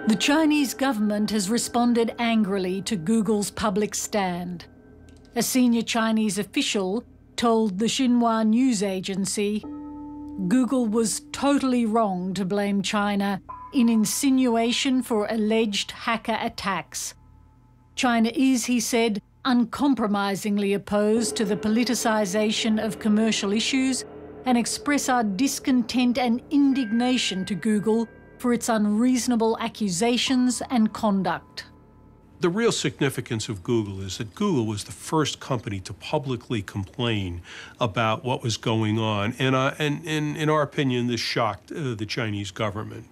The Chinese government has responded angrily to Google's public stand. A senior Chinese official told the Xinhua news agency, Google was totally wrong to blame China in insinuation for alleged hacker attacks. China is, he said, uncompromisingly opposed to the politicisation of commercial issues and express our discontent and indignation to Google for its unreasonable accusations and conduct. The real significance of Google is that Google was the first company to publicly complain about what was going on, and in our opinion, this shocked the Chinese government.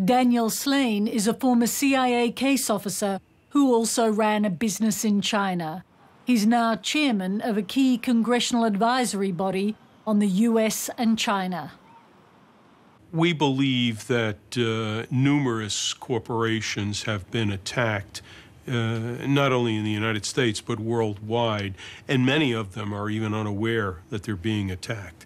Daniel Slane is a former CIA case officer who also ran a business in China. He's now chairman of a key congressional advisory body on the US and China. We believe that numerous corporations have been attacked, not only in the United States, but worldwide, and many of them are even unaware that they're being attacked.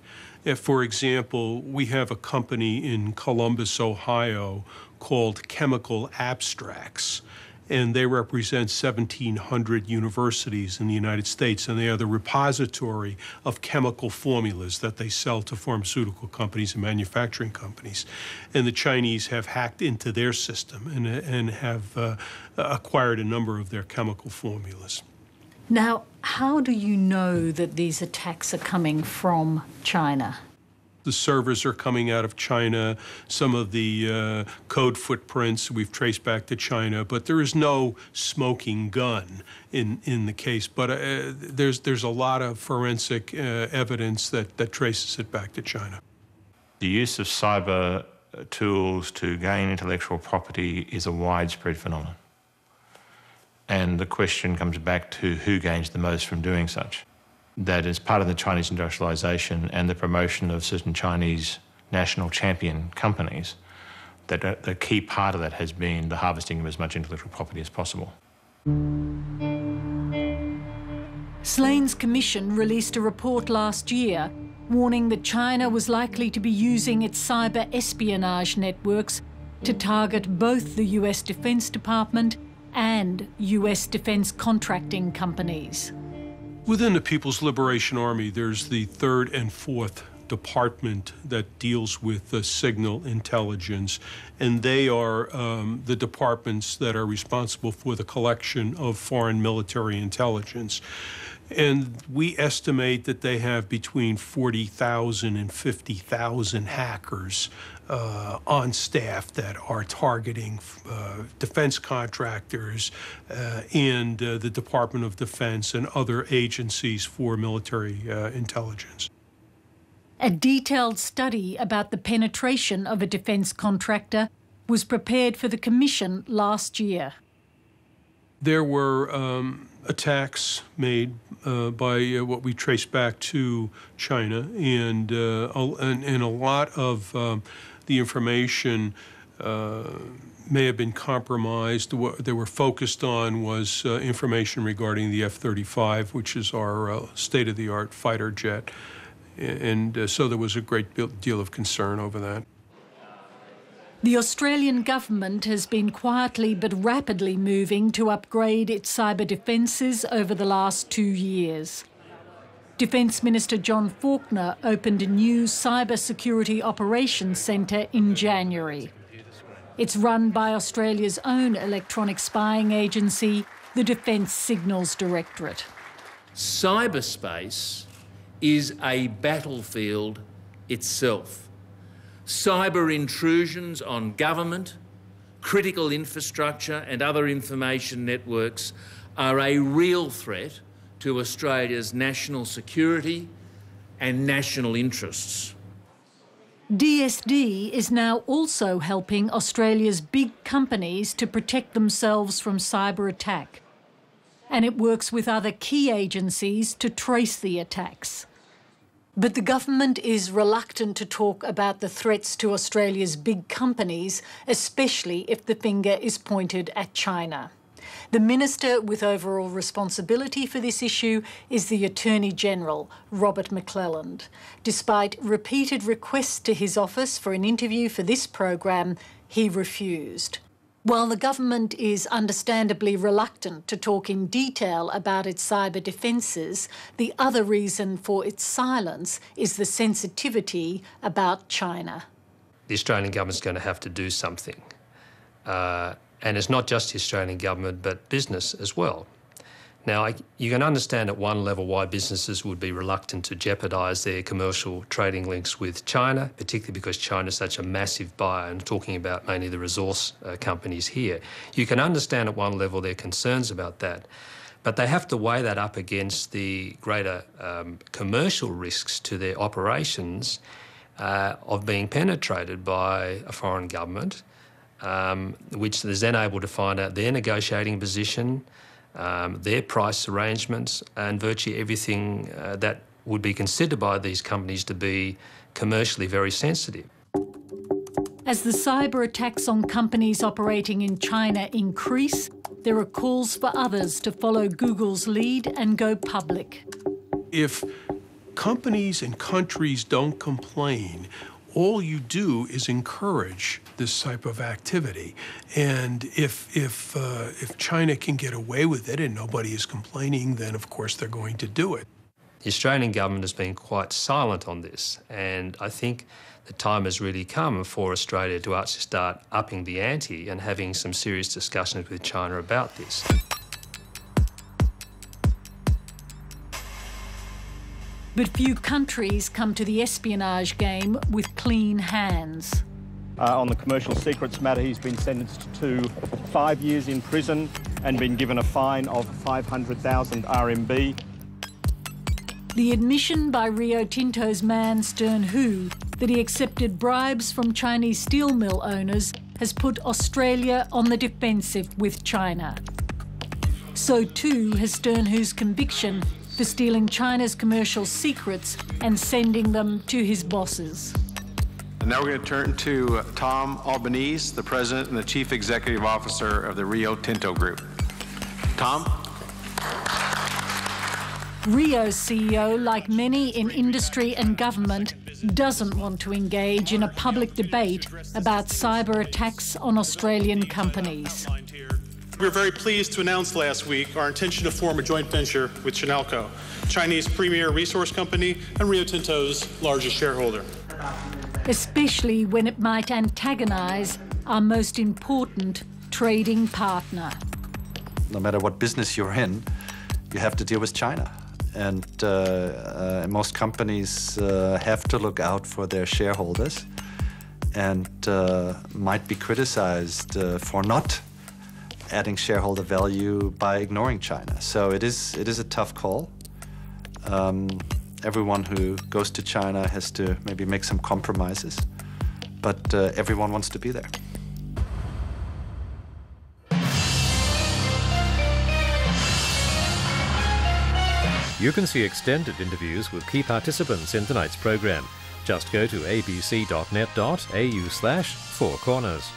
For example, we have a company in Columbus, Ohio, called Chemical Abstracts, and they represent 1,700 universities in the United States, and they are the repository of chemical formulas that they sell to pharmaceutical companies and manufacturing companies. And the Chinese have hacked into their system and have acquired a number of their chemical formulas. Now, how do you know that these attacks are coming from China? The servers are coming out of China. Some of the code footprints we've traced back to China, but there is no smoking gun in the case. But there's a lot of forensic evidence that traces it back to China. The use of cyber tools to gain intellectual property is a widespread phenomenon. And the question comes back to who gains the most from doing such. That is part of the Chinese industrialization and the promotion of certain Chinese national champion companies, that the key part of that has been the harvesting of as much intellectual property as possible. Slane's commission released a report last year warning that China was likely to be using its cyber espionage networks to target both the US Defense Department and US defense contracting companies. Within the People's Liberation Army, there's the 3rd and 4th department that deals with signal intelligence, and they are the departments that are responsible for the collection of foreign military intelligence. And we estimate that they have between 40,000 and 50,000 hackers on staff that are targeting defense contractors and the Department of Defense and other agencies for military intelligence. A detailed study about the penetration of a defense contractor was prepared for the Commission last year. There were attacks made by what we trace back to China, and a lot of the information may have been compromised. What they were focused on was information regarding the F-35, which is our state-of-the-art fighter jet, and so there was a great deal of concern over that. The Australian government has been quietly but rapidly moving to upgrade its cyber defences over the last 2 years. Defence Minister John Faulkner opened a new Cyber Security Operations Centre in January. It's run by Australia's own electronic spying agency, the Defence Signals Directorate. Cyberspace is a battlefield itself. Cyber intrusions on government, critical infrastructure and other information networks are a real threat to Australia's national security and national interests. DSD is now also helping Australia's big companies to protect themselves from cyber attack. And it works with other key agencies to trace the attacks. But the government is reluctant to talk about the threats to Australia's big companies, especially if the finger is pointed at China. The Minister with overall responsibility for this issue is the Attorney-General, Robert McClelland. Despite repeated requests to his office for an interview for this program, he refused. While the government is understandably reluctant to talk in detail about its cyber defences, the other reason for its silence is the sensitivity about China. The Australian government's going to have to do something. And it's not just the Australian government, but business as well. Now, you can understand at one level why businesses would be reluctant to jeopardise their commercial trading links with China, particularly because China is such a massive buyer, and talking about mainly the resource companies here. You can understand at one level their concerns about that, but they have to weigh that up against the greater commercial risks to their operations of being penetrated by a foreign government, which is then able to find out their negotiating position, their price arrangements, and virtually everything that would be considered by these companies to be commercially very sensitive. As the cyber attacks on companies operating in China increase, there are calls for others to follow Google's lead and go public. If companies and countries don't complain, all you do is encourage this type of activity. And if China can get away with it and nobody is complaining, then of course they're going to do it. The Australian government has been quite silent on this, and I think the time has really come for Australia to actually start upping the ante and having some serious discussions with China about this. But few countries come to the espionage game with clean hands. On the commercial secrets matter, he's been sentenced to 5 years in prison and been given a fine of 500,000 RMB. The admission by Rio Tinto's man Stern Hu that he accepted bribes from Chinese steel mill owners has put Australia on the defensive with China. So too has Stern Hu's conviction for stealing China's commercial secrets and sending them to his bosses. And now we're going to turn to Tom Albanese, the President and the Chief Executive Officer of the Rio Tinto Group. Tom? Rio's CEO, like many in industry and government, doesn't want to engage in a public debate about cyber attacks on Australian companies. We were very pleased to announce last week our intention to form a joint venture with Chinalco, Chinese premier resource company and Rio Tinto's largest shareholder. Especially when it might antagonise our most important trading partner. No matter what business you're in, you have to deal with China. And most companies have to look out for their shareholders and might be criticized for not adding shareholder value by ignoring China. So it is a tough call. Everyone who goes to China has to maybe make some compromises, but everyone wants to be there. You can see extended interviews with key participants in tonight's programme. Just go to abc.net.au/4corners.